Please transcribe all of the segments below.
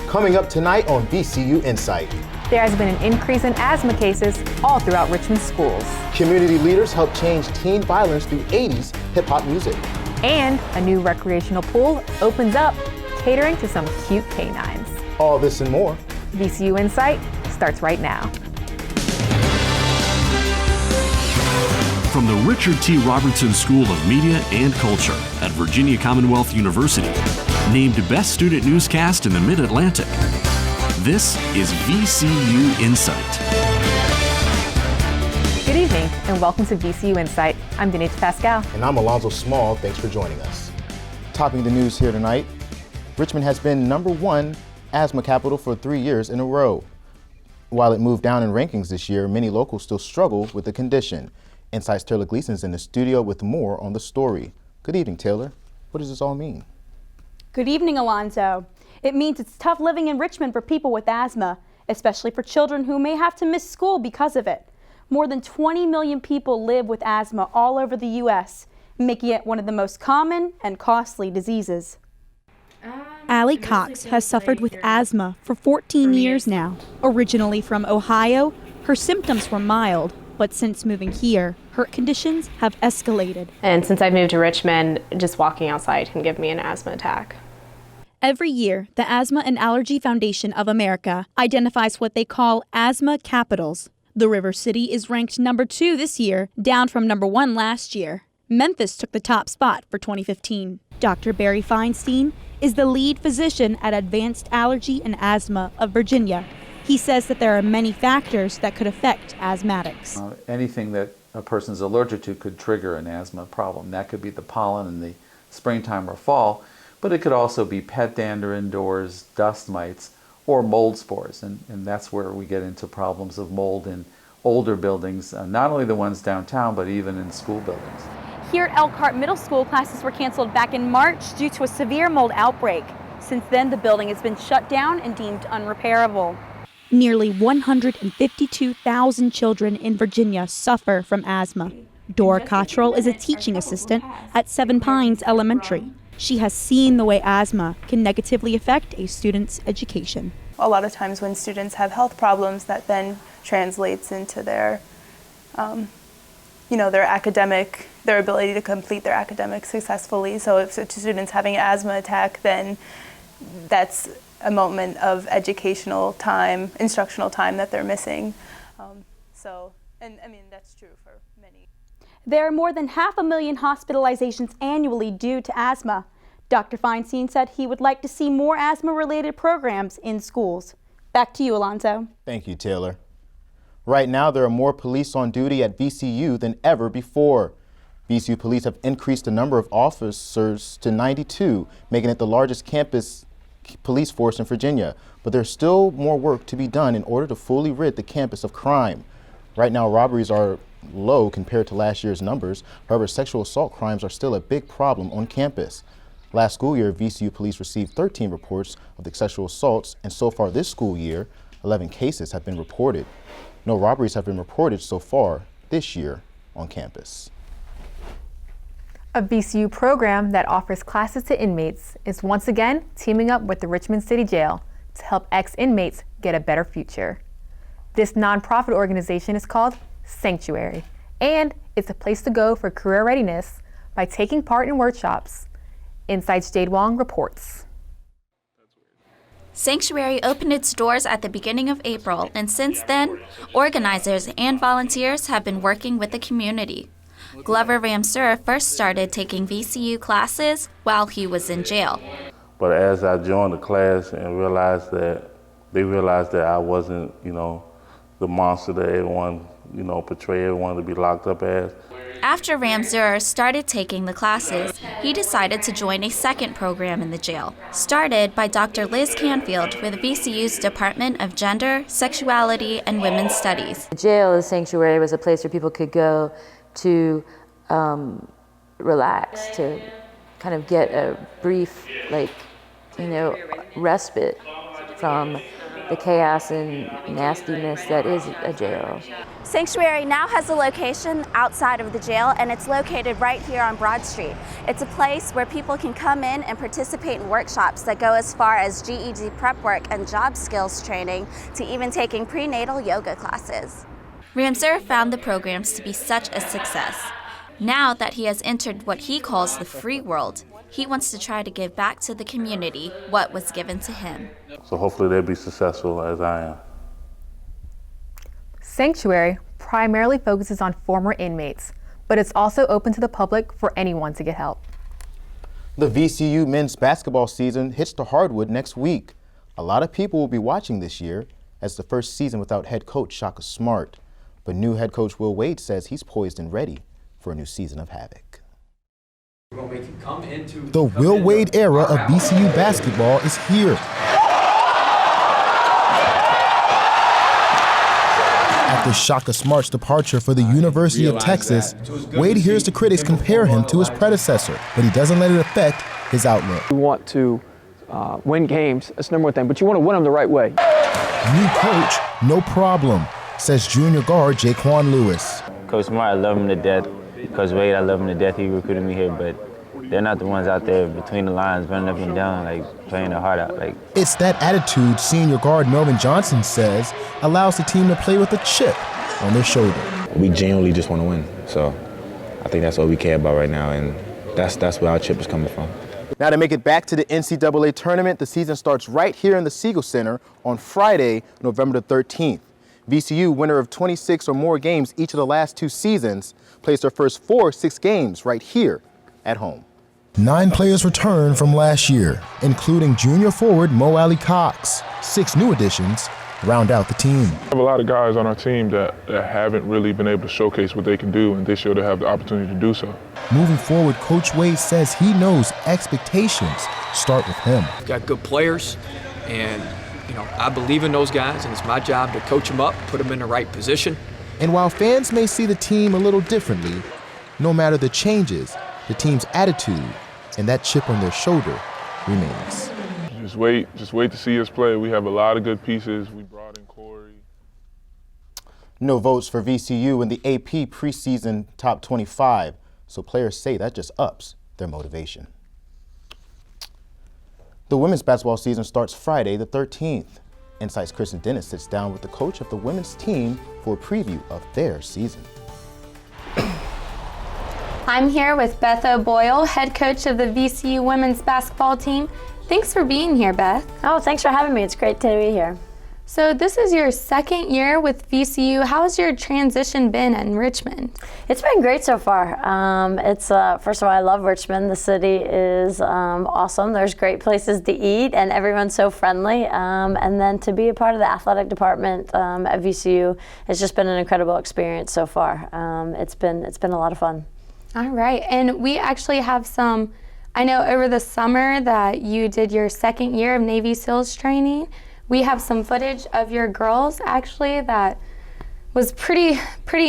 Coming up tonight on VCU InSight. There has been an increase in asthma cases all throughout Richmond schools. Community leaders help change teen violence through 80s hip-hop music. And a new recreational pool opens up, catering to some cute canines. All this and more. VCU InSight starts right now. From the Richard T. Robertson School of Media and Culture at Virginia Commonwealth University, named Best Student Newscast in the Mid-Atlantic, this is VCU InSight. Good evening and welcome to VCU InSight. I'm Denise Pascal. And I'm Alonzo Small. Thanks for joining us. Topping the news here tonight, Richmond has been #1 asthma capital for 3 years in a row. While it moved down in rankings this year, many locals still struggle with the condition. InSight's Taylor Gleason is in the studio with more on the story. Good evening, Taylor. What does this all mean? Good evening, Alonzo. It means it's tough living in Richmond for people with asthma, especially for children who may have to miss school because of it. More than 20 million people live with asthma all over the U.S., making it one of the most common and costly diseases. Allie Cox has suffered with asthma for 14 years now. Originally from Ohio, her symptoms were mild, but since moving here, her conditions have escalated. And since I've moved to Richmond, just walking outside can give me an asthma attack. Every year, the Asthma and Allergy Foundation of America identifies what they call asthma capitals. The River City is ranked #2 this year, down from #1 last year. Memphis took the top spot for 2015. Dr. Barry Feinstein is the lead physician at Advanced Allergy and Asthma of Virginia. He says that there are many factors that could affect asthmatics. Anything that a person's allergic to could trigger an asthma problem. That could be the pollen in the springtime or fall, but it could also be pet dander indoors, dust mites, or mold spores. And that's where we get into problems of mold in older buildings, not only the ones downtown, but even in school buildings. Here at Elkhart Middle School, classes were canceled back in March due to a severe mold outbreak. Since then, the building has been shut down and deemed unrepairable. Nearly 152,000 children in Virginia suffer from asthma. Dora Cottrell is a teaching assistant at Seven Pines Elementary. She has seen the way asthma can negatively affect a student's education. A lot of times when students have health problems, that then translates into their their ability to complete their academics successfully. So if a student's having an asthma attack, then that's a moment of educational time, instructional time that they're missing. That's true for many. There are more than 500,000 hospitalizations annually due to asthma. Dr. Feinstein said he would like to see more asthma-related programs in schools. Back to you, Alonzo. Thank you, Taylor. Right now, there are more police on duty at VCU than ever before. VCU police have increased the number of officers to 92, making it the largest campus police force in Virginia. But there's still more work to be done in order to fully rid the campus of crime. Right now, robberies are low compared to last year's numbers. However, sexual assault crimes are still a big problem on campus. Last school year, VCU police received 13 reports of the sexual assaults, and so far this school year, 11 cases have been reported. No robberies have been reported so far this year on campus. A VCU program that offers classes to inmates is once again teaming up with the Richmond City Jail to help ex-inmates get a better future. This nonprofit organization is called Sanctuary, and it's a place to go for career readiness by taking part in workshops. InSight's Jade Wong reports. Sanctuary opened its doors at the beginning of April, and since then, organizers and volunteers have been working with the community. Glover Ramsur first started taking VCU classes while he was in jail. But as I joined the class and realized that I wasn't, the monster that everyone, portray everyone to be locked up as. After Ramsur started taking the classes, he decided to join a second program in the jail, started by Dr. Liz Canfield with VCU's Department of Gender, Sexuality, and Women's Studies. The jail, the sanctuary, was a place where people could go to relax, to kind of get a brief, respite from the chaos and nastiness that is a jail. Sanctuary now has a location outside of the jail, and it's located right here on Broad Street. It's a place where people can come in and participate in workshops that go as far as GED prep work and job skills training to even taking prenatal yoga classes. Ramseur found the programs to be such a success. Now that he has entered what he calls the free world, he wants to try to give back to the community what was given to him. So hopefully they'll be successful as I am. Sanctuary primarily focuses on former inmates, but it's also open to the public for anyone to get help. The VCU men's basketball season hits the hardwood next week. A lot of people will be watching this year as the first season without head coach Shaka Smart. But new head coach Will Wade says he's poised and ready for a new season of havoc. The Will Wade era of VCU basketball is here. After Shaka Smart's departure for the University of Texas, Wade hears the critics compare him to his predecessor, but he doesn't let it affect his outlook. You want to win games, that's the number one thing, but you want to win them the right way. New coach, no problem, says junior guard Jaquan Lewis. Coach Smart, I love him to death. Coach Wade, I love him to death. He recruited me here, but they're not the ones out there between the lines running up and down, like playing their heart out. It's that attitude senior guard Melvin Johnson says allows the team to play with a chip on their shoulder. We genuinely just want to win, so I think that's what we care about right now, and that's where our chip is coming from. Now to make it back to the NCAA tournament, the season starts right here in the Siegel Center on Friday, November the 13th. VCU, winner of 26 or more games each of the last 2 seasons, plays their first 6 games right here at home. 9 players return from last year, including junior forward Mo Alley Cox. 6 new additions round out the team. We have a lot of guys on our team that haven't really been able to showcase what they can do, and this year they have the opportunity to do so. Moving forward, Coach Wade says he knows expectations start with him. We've got good players, and I believe in those guys, and it's my job to coach them up, put them in the right position. And while fans may see the team a little differently, no matter the changes, the team's attitude and that chip on their shoulder remains. Just wait to see us play. We have a lot of good pieces. We brought in Corey. No votes for VCU in the AP preseason top 25, so players say that just ups their motivation. The women's basketball season starts Friday the 13th. InSight's Kristen Dennis sits down with the coach of the women's team for a preview of their season. I'm here with Beth O'Boyle, head coach of the VCU women's basketball team. Thanks for being here, Beth. Oh, thanks for having me. It's great to be here. So this is your second year with VCU. How has your transition been in Richmond? It's been great so far. First of all, I love Richmond. The city is awesome. There's great places to eat, and everyone's so friendly. And then to be a part of the athletic department at VCU has just been an incredible experience so far. It's been a lot of fun. All right, and we actually have some. I know over the summer that you did your second year of Navy SEALs training. We have some footage of your girls actually that was pretty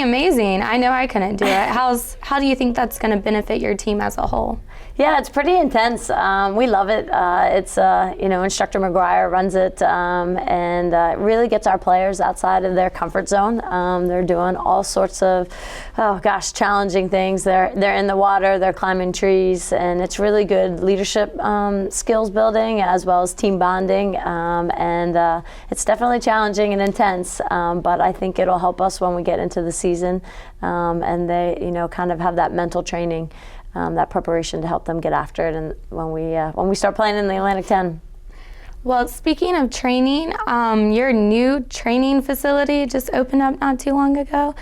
amazing. I know I couldn't do it. How do you think that's going to benefit your team as a whole? Yeah, it's pretty intense. We love it. Instructor McGuire runs it, and it really gets our players outside of their comfort zone. They're doing all sorts of, challenging things. They're in the water, they're climbing trees, and it's really good leadership skills building as well as team bonding. It's definitely challenging and intense, but I think it'll help us when we get into the season, and they, kind of have that mental training. That preparation to help them get after it, and when we start playing in the Atlantic 10. Well, speaking of training, your new training facility just opened up not too long ago,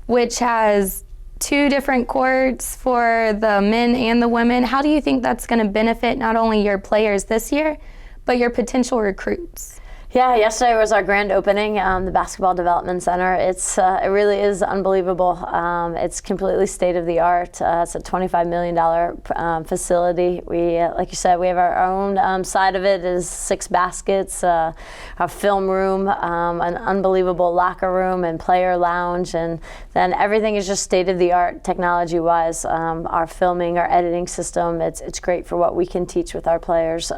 which has 2 different courts for the men and the women. How do you think that's going to benefit not only your players this year, but your potential recruits? Yeah, yesterday was our grand opening, the Basketball Development Center. It really is unbelievable. It's completely state-of-the-art. It's a $25 million facility. We, like you said, we have our own side of it is 6 baskets, a film room, an unbelievable locker room and player lounge, and then everything is just state-of-the-art technology-wise. Our filming, our editing system, it's great for what we can teach with our players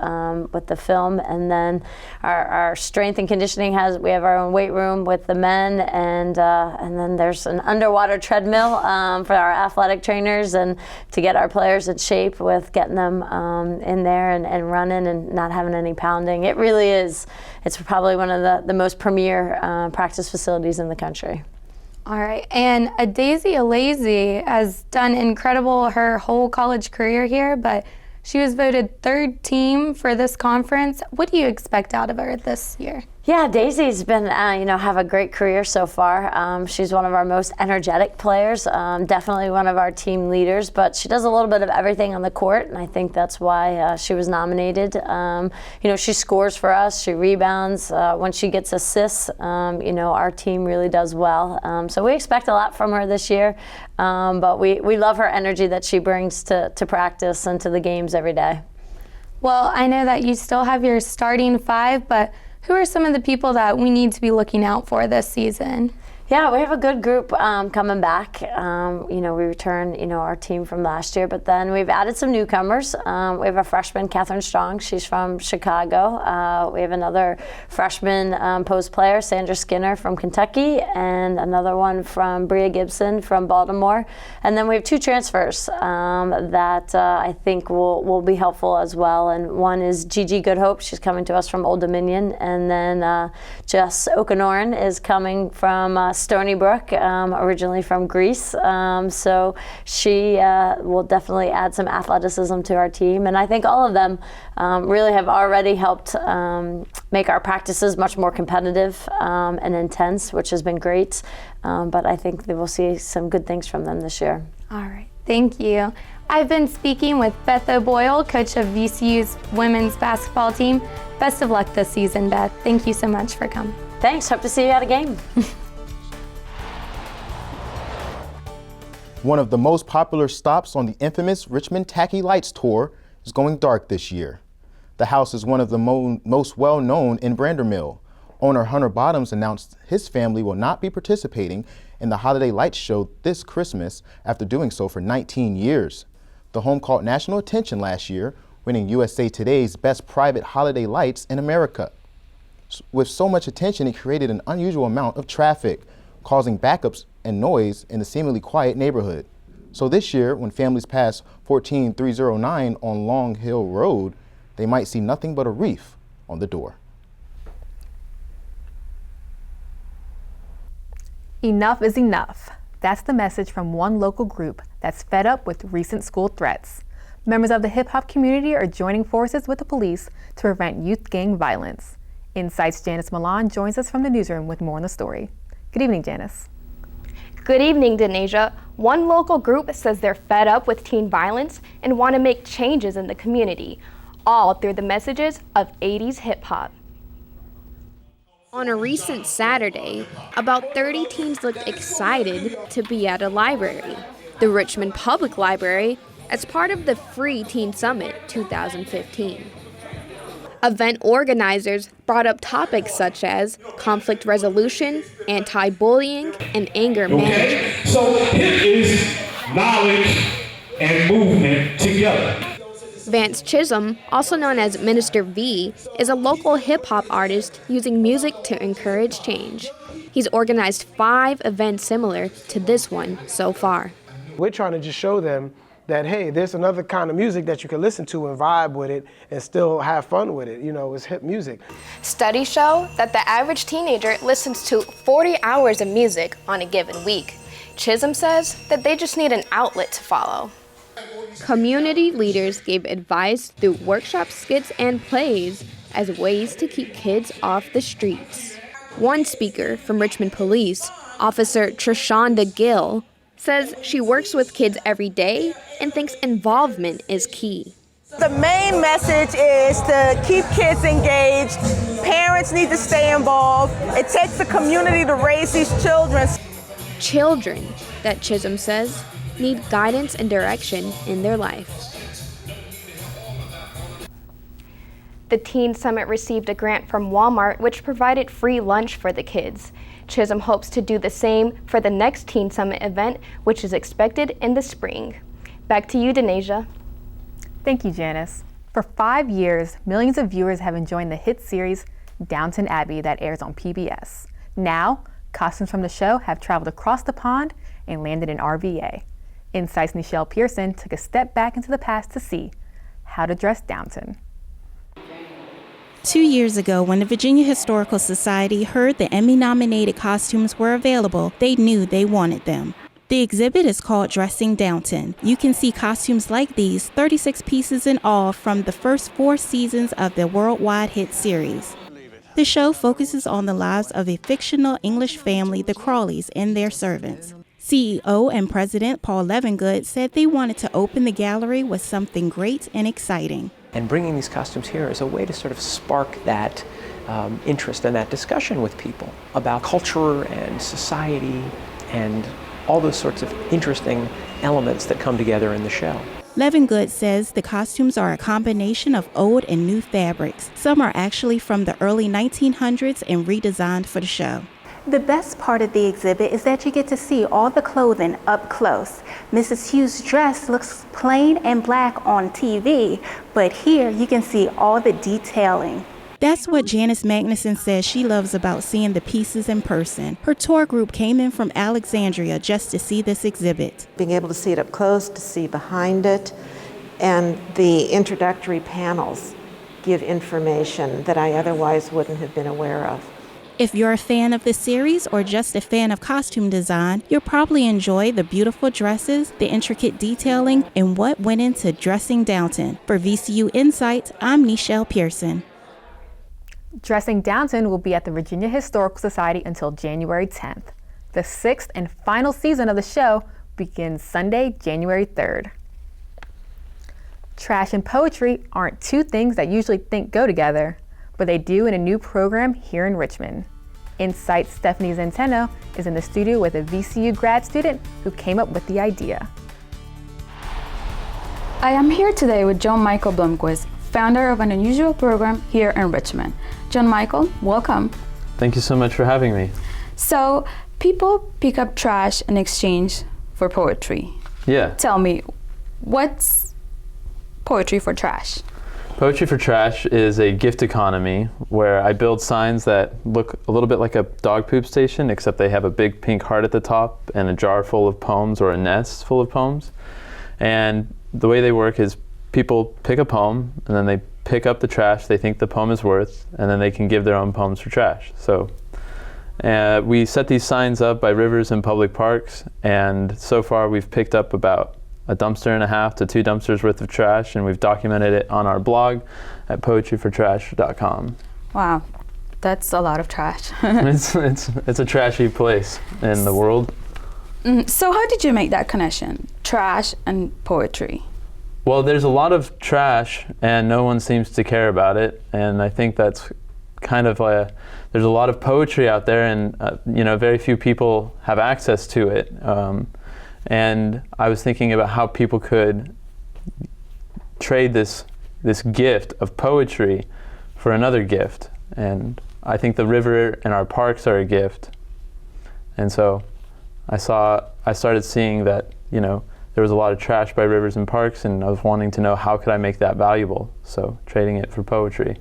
with the film, and then our strength and conditioning we have our own weight room with the men, and then there's an underwater treadmill for our athletic trainers, and to get our players in shape with getting them in there and running and not having any pounding. It really is. It's probably one of the most premier practice facilities in the country. All right, and Daisy Alazy has done incredible her whole college career here, but she was voted third team for this conference. What do you expect out of her this year? Yeah, Daisy's been, have a great career so far. She's one of our most energetic players, definitely one of our team leaders, but she does a little bit of everything on the court, and I think that's why she was nominated. She scores for us, she rebounds. When she gets assists, our team really does well. So we expect a lot from her this year, but we love her energy that she brings to practice and to the games every day. Well, I know that you still have your starting five, but who are some of the people that we need to be looking out for this season? Yeah, we have a good group coming back. We return, our team from last year, but then we've added some newcomers. We have a freshman, Catherine Strong. She's from Chicago. We have another freshman post player, Sandra Skinner from Kentucky, and another one from Bria Gibson from Baltimore. And then we have two transfers that I think will be helpful as well. And one is Gigi Goodhope. She's coming to us from Old Dominion. And then Jess Okanoran is coming from Stony Brook, originally from Greece. So she will definitely add some athleticism to our team. And I think all of them really have already helped make our practices much more competitive and intense, which has been great. But I think that we'll see some good things from them this year. All right, thank you. I've been speaking with Beth O'Boyle, coach of VCU's women's basketball team. Best of luck this season, Beth. Thank you so much for coming. Thanks, hope to see you at a game. One of the most popular stops on the infamous Richmond Tacky Lights tour is going dark this year. The house is one of the most well-known in Brandermill. Owner Hunter Bottoms announced his family will not be participating in the Holiday Lights show this Christmas after doing so for 19 years. The home caught national attention last year, winning USA Today's Best Private Holiday Lights in America. With so much attention, it created an unusual amount of traffic, causing backups and noise in the seemingly quiet neighborhood. So this year, when families pass 14309 on Long Hill Road, they might see nothing but a wreath on the door. Enough is enough. That's the message from one local group that's fed up with recent school threats. Members of the hip-hop community are joining forces with the police to prevent youth gang violence. InSight's Janice Milan joins us from the newsroom with more on the story. Good evening, Janice. Good evening, Denasia. One local group says they're fed up with teen violence and want to make changes in the community, all through the messages of 80s hip-hop. On a recent Saturday, about 30 teens looked excited to be at a library, the Richmond Public Library, as part of the Free Teen Summit 2015. Event organizers brought up topics such as conflict resolution, anti-bullying, and anger management. So it is knowledge and movement together. Vance Chisholm, also known as Minister V, is a local hip-hop artist using music to encourage change. He's organized 5 events similar to this one so far. We're trying to just show them that, hey, there's another kind of music that you can listen to and vibe with it and still have fun with it. It's hip music. Studies show that the average teenager listens to 40 hours of music on a given week. Chisholm says that they just need an outlet to follow. Community leaders gave advice through workshops, skits, and plays as ways to keep kids off the streets. One speaker from Richmond Police, Officer Trishonda Gill, says she works with kids every day and thinks involvement is key. The main message is to keep kids engaged. Parents need to stay involved. It takes the community to raise these children. Children, that Chisholm says, need guidance and direction in their life. The Teen Summit received a grant from Walmart, which provided free lunch for the kids. Chisholm hopes to do the same for the next Teen Summit event, which is expected in the spring. Back to you, Denasia. Thank you, Janice. For 5 years, millions of viewers have enjoyed the hit series Downton Abbey, that airs on PBS. Now, costumes from the show have traveled across the pond and landed in RVA. InSight's Nichelle Pearson took a step back into the past to see how to dress Downton. 2 years ago, when the Virginia Historical Society heard the Emmy-nominated costumes were available, they knew they wanted them. The exhibit is called Dressing Downton. You can see costumes like these, 36 pieces in all, from the first 4 seasons of the worldwide hit series. The show focuses on the lives of a fictional English family, the Crawleys, and their servants. CEO and President Paul Levengood said they wanted to open the gallery with something great and exciting. And bringing these costumes here is a way to sort of spark that interest and that discussion with people about culture and society and all those sorts of interesting elements that come together in the show. Levengood says the costumes are a combination of old and new fabrics. Some are actually from the early 1900s and redesigned for the show. The best part of the exhibit is that you get to see all the clothing up close. Mrs. Hughes' dress looks plain and black on TV, but here you can see all the detailing. That's what Janice Magnuson says she loves about seeing the pieces in person. Her tour group came in from Alexandria just to see this exhibit. Being able to see it up close, to see behind it, and the introductory panels give information that I otherwise wouldn't have been aware of. If you're a fan of the series or just a fan of costume design, you'll probably enjoy the beautiful dresses, the intricate detailing, and what went into dressing Downton. For VCU InSight, I'm Nichelle Pearson. Dressing Downton will be at the Virginia Historical Society until January 10th. The 6th and final season of the show begins Sunday, January 3rd. Trash and poetry aren't two things that usually go together, but they do in a new program here in Richmond. InSight's Stephanie Zenteno is in the studio with a VCU grad student who came up with the idea. I am here today with John Michael Blomquist, founder of an unusual program here in Richmond. John Michael, welcome. Thank you so much for having me. So, people pick up trash in exchange for poetry. Yeah. Tell me, what's poetry for trash? Poetry for Trash is a gift economy where I build signs that look a little bit like a dog poop station, except they have a big pink heart at the top and a jar full of poems or a nest full of poems. And the way they work is people pick a poem and then they pick up the trash they think the poem is worth, and then they can give their own poems for trash. So we set these signs up by rivers and public parks, and so far we've picked up about 1.5 dumpsters to 2 dumpsters worth of trash, and we've documented it on our blog at poetryfortrash.com. Wow, that's a lot of trash. it's a trashy place in the world. So how did you make that connection, trash and poetry? Well, there's a lot of trash and no one seems to care about it, and I think that's kind of there's a lot of poetry out there, and very few people have access to it. And I was thinking about how people could trade this gift of poetry for another gift. And I think the river and our parks are a gift. And so I started seeing that, there was a lot of trash by rivers and parks, and I was wanting to know how could I make that valuable. So trading it for poetry.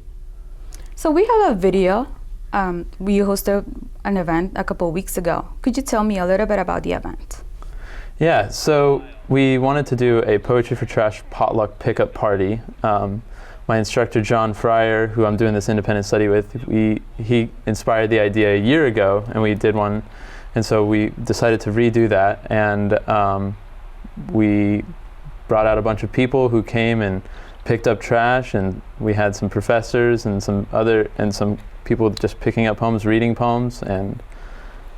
So we have a video. We hosted an event a couple of weeks ago. Could you tell me a little bit about the event? Yeah, so we wanted to do a Poetry for Trash potluck pickup party. My instructor, John Fryer, who I'm doing this independent study with, he inspired the idea a year ago, and we did one. And so we decided to redo that, and we brought out a bunch of people who came and picked up trash, and we had some professors and some people just picking up poems, reading poems, and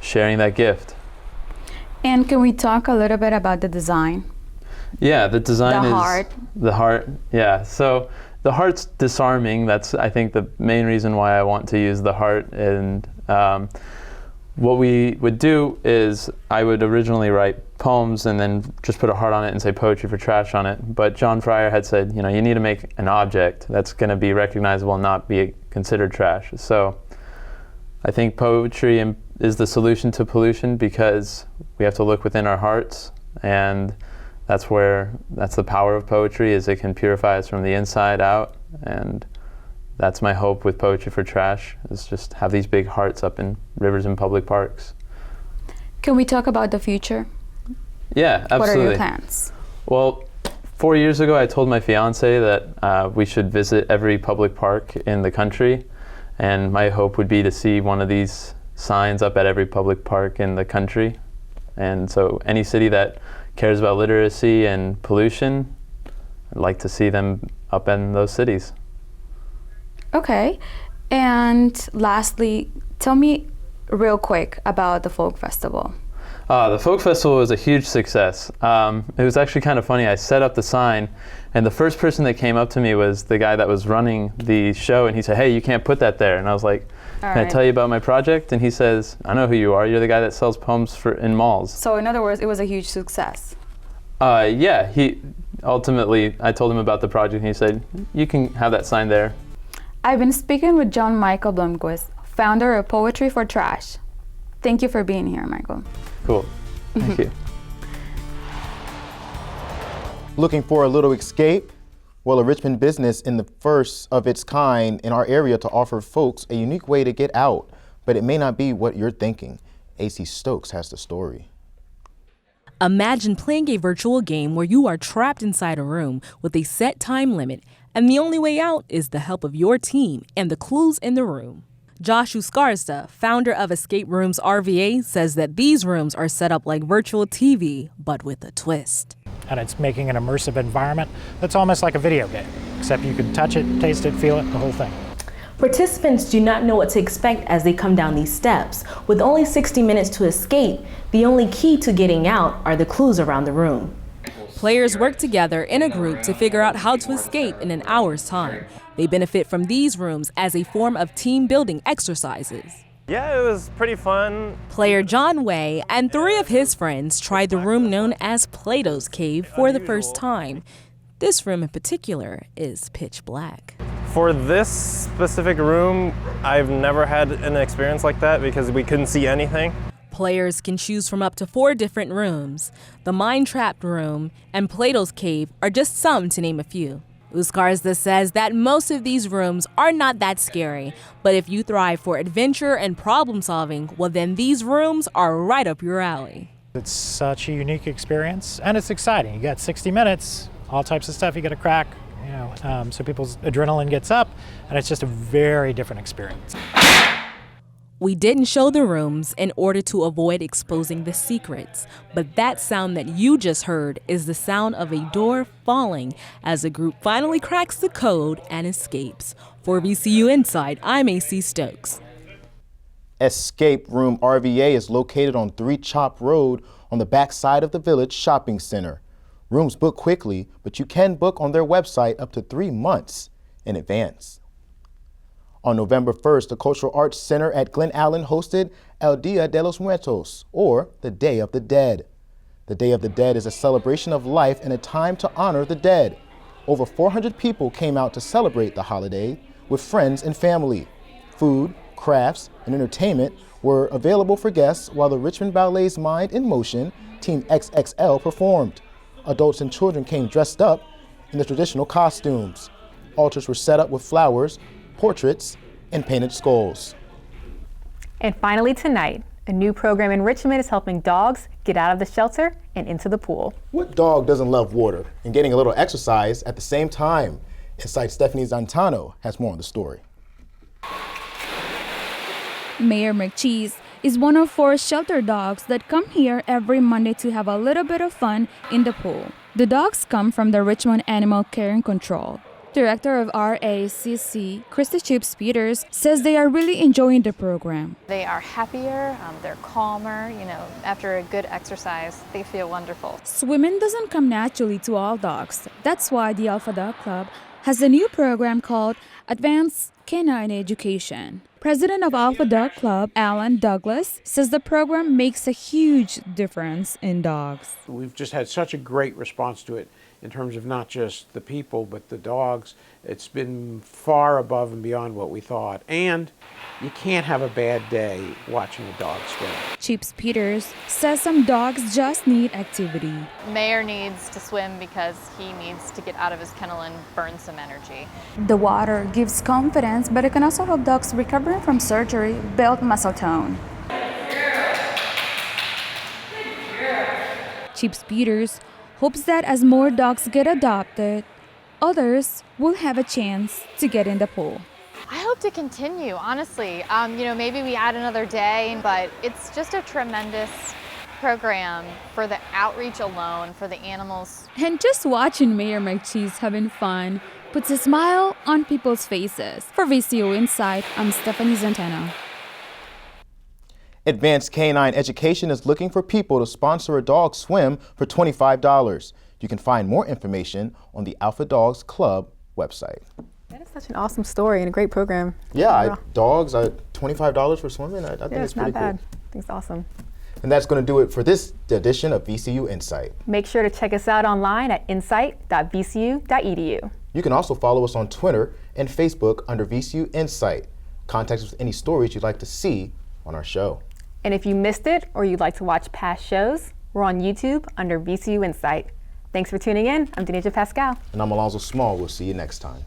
sharing that gift. And can we talk a little bit about the design? Yeah, the design is... heart. The heart, yeah. So the heart's disarming. That's, I think, the main reason why I want to use the heart. And what we would do is I would originally write poems and then just put a heart on it and say Poetry for Trash on it. But John Fryer had said, you need to make an object that's going to be recognizable and not be considered trash. So I think poetry is the solution to pollution, because we have to look within our hearts, and that's the power of poetry, is it can purify us from the inside out, and that's my hope with Poetry for Trash, is just have these big hearts up in rivers and public parks. Can we talk about the future? Yeah, absolutely. What are your plans? Well, 4 years ago I told my fiance that we should visit every public park in the country, and my hope would be to see one of these signs up at every public park in the country. And so any city that cares about literacy and pollution, I'd like to see them up in those cities. Okay, and lastly, tell me real quick about the Folk Festival. The Folk Festival was a huge success. It was actually kind of funny. I set up the sign, and the first person that came up to me was the guy that was running the show, and he said, "Hey, you can't put that there." And I was like, "Can I tell you about my project?" And he says, "I know who you are. You're the guy that sells poems in malls." So in other words, it was a huge success. Yeah, he ultimately, I told him about the project, and he said, "You can have that sign there." I've been speaking with John Michael Blomquist, founder of Poetry for Trash. Thank you for being here, Michael. Cool. Thank you. Looking for a little escape? Well, a Richmond business in the first of its kind in our area to offer folks a unique way to get out, but it may not be what you're thinking. AC Stokes has the story. Imagine playing a virtual game where you are trapped inside a room with a set time limit, and the only way out is the help of your team and the clues in the room. Josh Uskarza, founder of Escape Rooms RVA, says that these rooms are set up like virtual TV, but with a twist. And it's making an immersive environment that's almost like a video game, except you can touch it, taste it, feel it, the whole thing. Participants do not know what to expect as they come down these steps. With only 60 minutes to escape, the only key to getting out are the clues around the room. Players work together in a group to figure out how to escape in an hour's time. They benefit from these rooms as a form of team building exercises. Yeah, it was pretty fun. Player John Way and 3 of his friends tried the room known as Plato's Cave for the first time. This room in particular is pitch black. For this specific room, I've never had an experience like that because we couldn't see anything. Players can choose from up to 4 different rooms. The Mind-Trapped Room and Plato's Cave are just some to name a few. Uskarza says that most of these rooms are not that scary, but if you thrive for adventure and problem solving, well then these rooms are right up your alley. It's such a unique experience, and it's exciting. You got 60 minutes, all types of stuff you got to crack, so people's adrenaline gets up, and it's just a very different experience. We didn't show the rooms in order to avoid exposing the secrets, but that sound that you just heard is the sound of a door falling as a group finally cracks the code and escapes. For VCU InSight, I'm AC Stokes. Escape Room RVA is located on 3 Chop Road on the back side of the Village Shopping Center. Rooms book quickly, but you can book on their website up to 3 months in advance. On November 1st, the Cultural Arts Center at Glen Allen hosted El Dia de los Muertos, or the Day of the Dead. The Day of the Dead is a celebration of life and a time to honor the dead. Over 400 people came out to celebrate the holiday with friends and family. Food, crafts, and entertainment were available for guests while the Richmond Ballet's Mind in Motion, Team XXL, performed. Adults and children came dressed up in the traditional costumes. Altars were set up with flowers, portraits, and painted skulls. And finally tonight, a new program in Richmond is helping dogs get out of the shelter and into the pool. What dog doesn't love water and getting a little exercise at the same time? InSight's Stephanie Zantano has more on the story. Mayor McCheese is one of 4 shelter dogs that come here every Monday to have a little bit of fun in the pool. The dogs come from the Richmond Animal Care and Control. Director of RACC, Christy Chips Peters, says they are really enjoying the program. They are happier, they're calmer, after a good exercise, they feel wonderful. Swimming doesn't come naturally to all dogs. That's why the Alpha Dog Club has a new program called Advanced Canine Education. President of Alpha Dog Club, Alan Douglas, says the program makes a huge difference in dogs. We've just had such a great response to it in terms of not just the people, but the dogs. It's been far above and beyond what we thought. And You can't have a bad day watching a dog swim. Chips Peters says some dogs just need activity. Mayor needs to swim because he needs to get out of his kennel and burn some energy. The water gives confidence, but it can also help dogs recovering from surgery build muscle tone. Chips Peters hopes that as more dogs get adopted, others will have a chance to get in the pool. I hope to continue, honestly. Maybe we add another day, but it's just a tremendous program for the outreach alone, for the animals. And just watching Mayor McCheese having fun puts a smile on people's faces. For VCU InSight, I'm Stephanie Zantano. Advanced Canine Education is looking for people to sponsor a dog swim for $25. You can find more information on the Alpha Dogs Club website. That is such an awesome story and a great program. Yeah, dogs are $25 for swimming. I think it's pretty not bad. cool. I think it's awesome. And that's going to do it for this edition of VCU InSight. Make sure to check us out online at insight.vcu.edu. You can also follow us on Twitter and Facebook under VCU InSight. Contact us with any stories you'd like to see on our show. And if you missed it or you'd like to watch past shows, we're on YouTube under VCU InSight. Thanks for tuning in. I'm Denisha Pascal. And I'm Alonzo Small. We'll see you next time.